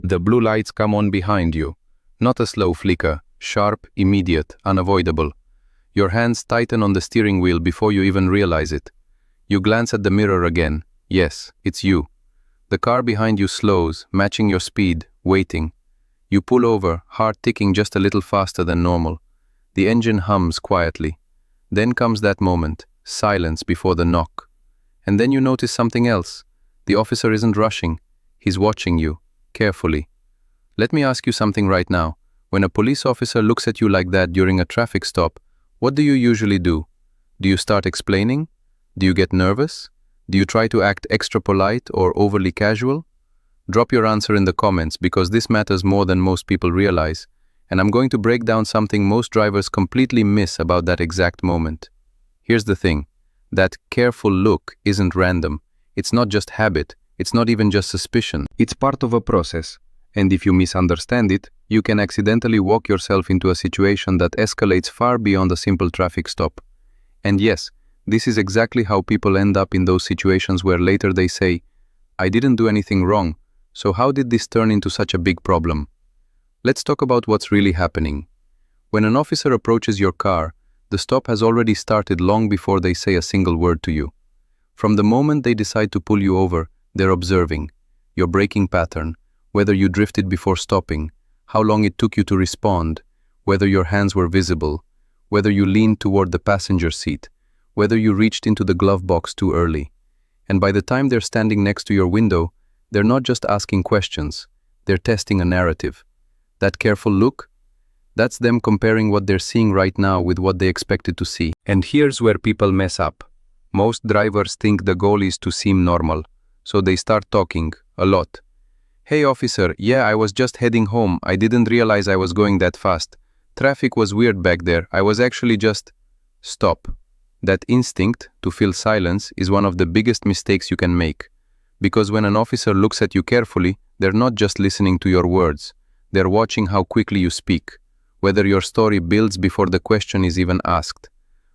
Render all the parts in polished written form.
The blue lights come on behind you. Not a slow flicker, sharp, immediate, unavoidable. Your hands tighten on the steering wheel before you even realize it. You glance at the mirror again. Yes, it's you. The car behind you slows, matching your speed, waiting. You pull over, heart ticking just a little faster than normal. The engine hums quietly. Then comes that moment, silence before the knock. And then you notice something else. The officer isn't rushing. He's watching you, carefully. Let me ask you something right now. When a police officer looks at you like that during a traffic stop, what do you usually do? Do you start explaining? Do you get nervous? Do you try to act extra polite or overly casual? Drop your answer in the comments because this matters more than most people realize, and I'm going to break down something most drivers completely miss about that exact moment. Here's the thing. That careful look isn't random. It's not just habit. It's not even just suspicion. It's part of a process. And if you misunderstand it, you can accidentally walk yourself into a situation that escalates far beyond a simple traffic stop. And yes, this is exactly how people end up in those situations where later they say, "I didn't do anything wrong, so how did this turn into such a big problem?" Let's talk about what's really happening. When an officer approaches your car, the stop has already started long before they say a single word to you. From the moment they decide to pull you over, they're observing your braking pattern, whether you drifted before stopping, how long it took you to respond, whether your hands were visible, whether you leaned toward the passenger seat, whether you reached into the glove box too early. And by the time they're standing next to your window, they're not just asking questions, they're testing a narrative. That careful look? That's them comparing what they're seeing right now with what they expected to see. And here's where people mess up. Most drivers think the goal is to seem normal, so they start talking, a lot. "Hey officer, yeah, I was just heading home, I didn't realize I was going that fast. Traffic was weird back there, I was actually just..." Stop. That instinct to fill silence is one of the biggest mistakes you can make. Because when an officer looks at you carefully, they're not just listening to your words. They're watching how quickly you speak, whether your story builds before the question is even asked,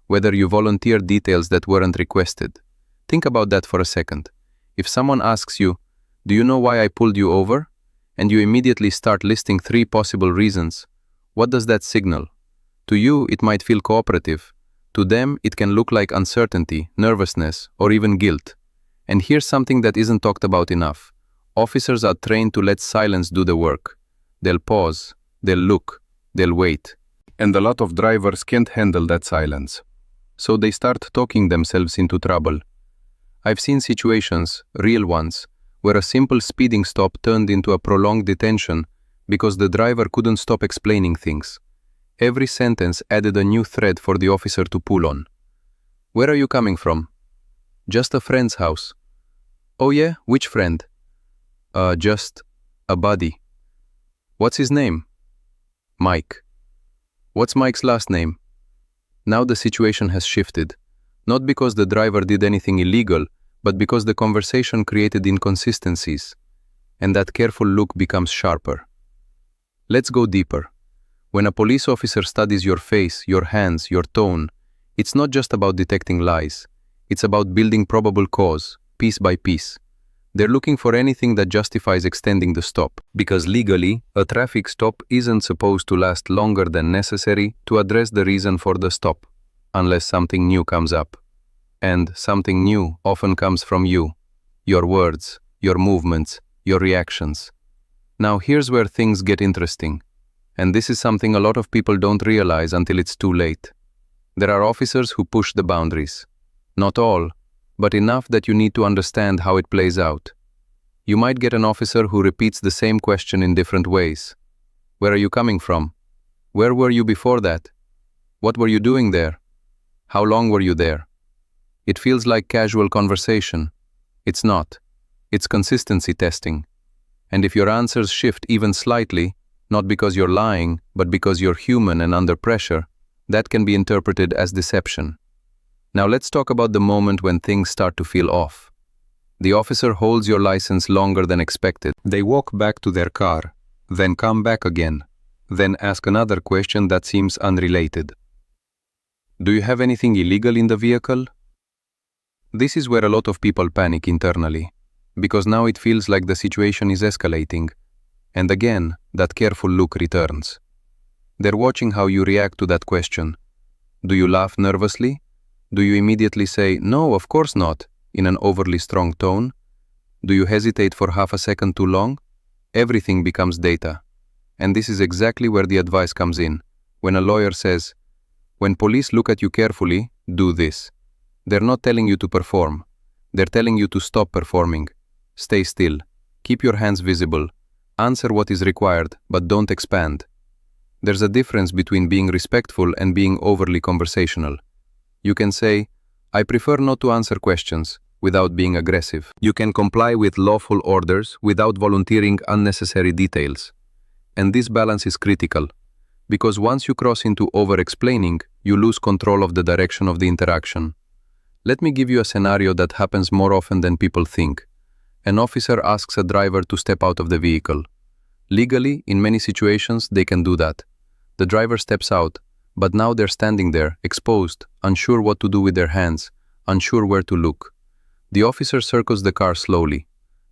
whether you volunteer details that weren't requested. Think about that for a second. If someone asks you, "Do you know why I pulled you over?" and you immediately start listing 3 possible reasons, what does that signal? To you, it might feel cooperative. To them, it can look like uncertainty, nervousness, or even guilt. And here's something that isn't talked about enough. Officers are trained to let silence do the work. They'll pause, they'll look, they'll wait. And a lot of drivers can't handle that silence. So they start talking themselves into trouble. I've seen situations, real ones, where a simple speeding stop turned into a prolonged detention because the driver couldn't stop explaining things. Every sentence added a new thread for the officer to pull on. "Where are you coming from?" "Just a friend's house." "Oh yeah? Which friend?" Just a buddy." "What's his name?" "Mike." "What's Mike's last name?" Now the situation has shifted. Not because the driver did anything illegal, but because the conversation created inconsistencies. And that careful look becomes sharper. Let's go deeper. When a police officer studies your face, your hands, your tone, it's not just about detecting lies. It's about building probable cause, piece by piece. They're looking for anything that justifies extending the stop. Because legally, a traffic stop isn't supposed to last longer than necessary to address the reason for the stop, unless something new comes up. And something new often comes from you. Your words, your movements, your reactions. Now here's where things get interesting. And this is something a lot of people don't realize until it's too late. There are officers who push the boundaries. Not all, but enough that you need to understand how it plays out. You might get an officer who repeats the same question in different ways. "Where are you coming from?" "Where were you before that?" "What were you doing there?" "How long were you there?" It feels like casual conversation. It's not. It's consistency testing. And if your answers shift even slightly, not because you're lying, but because you're human and under pressure, that can be interpreted as deception. Now let's talk about the moment when things start to feel off. The officer holds your license longer than expected. They walk back to their car, then come back again, then ask another question that seems unrelated. "Do you have anything illegal in the vehicle?" This is where a lot of people panic internally, because now it feels like the situation is escalating. And again, that careful look returns. They're watching how you react to that question. Do you laugh nervously? Do you immediately say, "No, of course not," in an overly strong tone? Do you hesitate for half a second too long? Everything becomes data. And this is exactly where the advice comes in. When a lawyer says, "When police look at you carefully, do this." They're not telling you to perform. They're telling you to stop performing. Stay still. Keep your hands visible. Answer what is required, but don't expand. There's a difference between being respectful and being overly conversational. You can say, "I prefer not to answer questions," without being aggressive. You can comply with lawful orders without volunteering unnecessary details. And this balance is critical, because once you cross into over-explaining, you lose control of the direction of the interaction. Let me give you a scenario that happens more often than people think. An officer asks a driver to step out of the vehicle. Legally, in many situations, they can do that. The driver steps out, but now they're standing there, exposed, unsure what to do with their hands, unsure where to look. The officer circles the car slowly.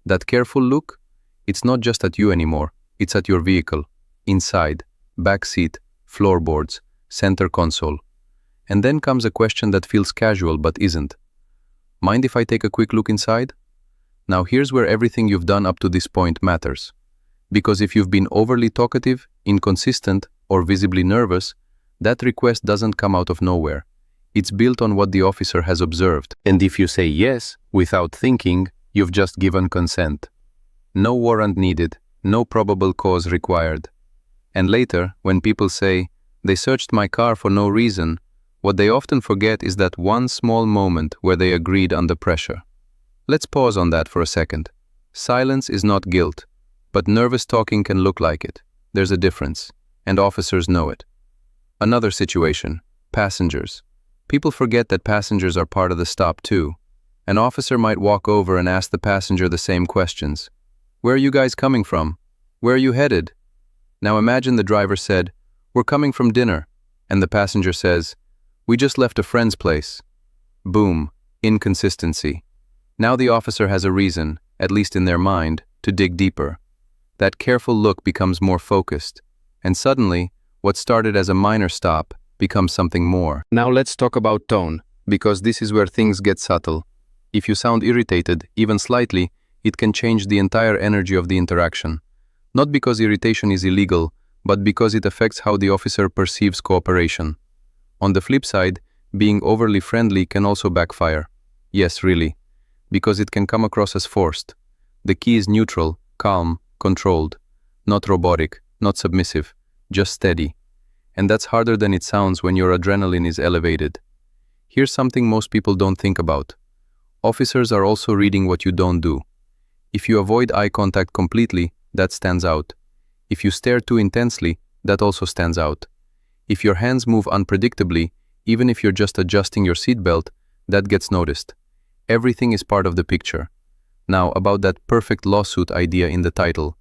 That careful look, it's not just at you anymore, it's at your vehicle, inside, back seat, floorboards, center console. And then comes a question that feels casual but isn't. Mind if I take a quick look inside? Now here's where everything you've done up to this point matters. Because if you've been overly talkative, inconsistent, or visibly nervous, that request doesn't come out of nowhere. It's built on what the officer has observed. And if you say yes, without thinking, you've just given consent. No warrant needed, no probable cause required. And later, when people say, "They searched my car for no reason," what they often forget is that one small moment where they agreed under pressure. Let's pause on that for a second. Silence is not guilt, but nervous talking can look like it. There's a difference, and officers know it. Another situation, passengers. People forget that passengers are part of the stop too. An officer might walk over and ask the passenger the same questions. "Where are you guys coming from? Where are you headed?" Now imagine the driver said, "We're coming from dinner," and the passenger says, "We just left a friend's place." Boom, inconsistency. Now the officer has a reason, at least in their mind, to dig deeper. That careful look becomes more focused, and suddenly, what started as a minor stop becomes something more. Now let's talk about tone, because this is where things get subtle. If you sound irritated, even slightly, it can change the entire energy of the interaction. Not because irritation is illegal, but because it affects how the officer perceives cooperation. On the flip side, being overly friendly can also backfire. Yes, really. Because it can come across as forced. The key is neutral, calm, controlled. Not robotic, not submissive, just steady. And that's harder than it sounds when your adrenaline is elevated. Here's something most people don't think about. Officers are also reading what you don't do. If you avoid eye contact completely, that stands out. If you stare too intensely, that also stands out. If your hands move unpredictably, even if you're just adjusting your seatbelt, that gets noticed. Everything is part of the picture. Now, about that perfect lawsuit idea in the title.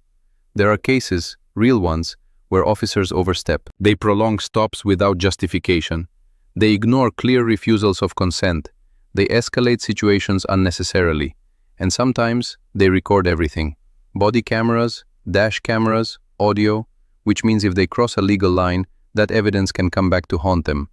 There are cases, real ones, where officers overstep. They prolong stops without justification. They ignore clear refusals of consent. They escalate situations unnecessarily. And sometimes, they record everything. Body cameras, dash cameras, audio, which means if they cross a legal line, that evidence can come back to haunt them.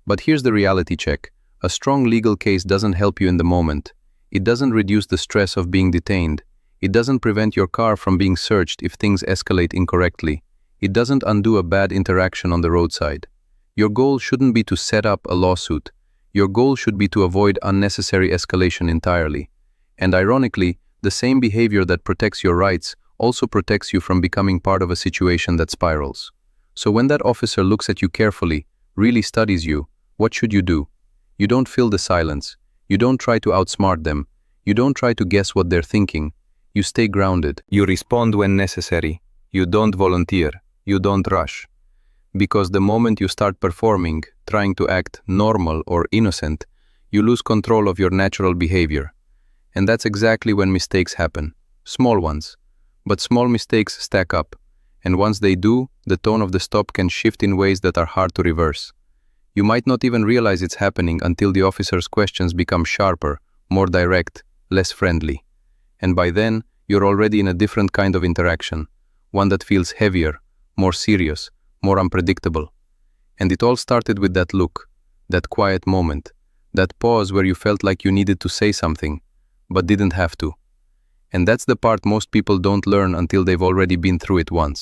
But here's the reality check. A strong legal case doesn't help you in the moment. It doesn't reduce the stress of being detained. It doesn't prevent your car from being searched if things escalate incorrectly. It doesn't undo a bad interaction on the roadside. Your goal shouldn't be to set up a lawsuit. Your goal should be to avoid unnecessary escalation entirely. And ironically, the same behavior that protects your rights also protects you from becoming part of a situation that spirals. So when that officer looks at you carefully, really studies you, what should you do? You don't fill the silence. You don't try to outsmart them. You don't try to guess what they're thinking. You stay grounded. You respond when necessary. You don't volunteer. You don't rush. Because the moment you start performing, trying to act normal or innocent, you lose control of your natural behavior. And that's exactly when mistakes happen. Small ones. But small mistakes stack up. And once they do, the tone of the stop can shift in ways that are hard to reverse. You might not even realize it's happening until the officer's questions become sharper, more direct, less friendly. And by then, you're already in a different kind of interaction. one that feels heavier, more serious, more unpredictable. And it all started with that look, that quiet moment, that pause where you felt like you needed to say something, but didn't have to. And that's the part most people don't learn until they've already been through it once.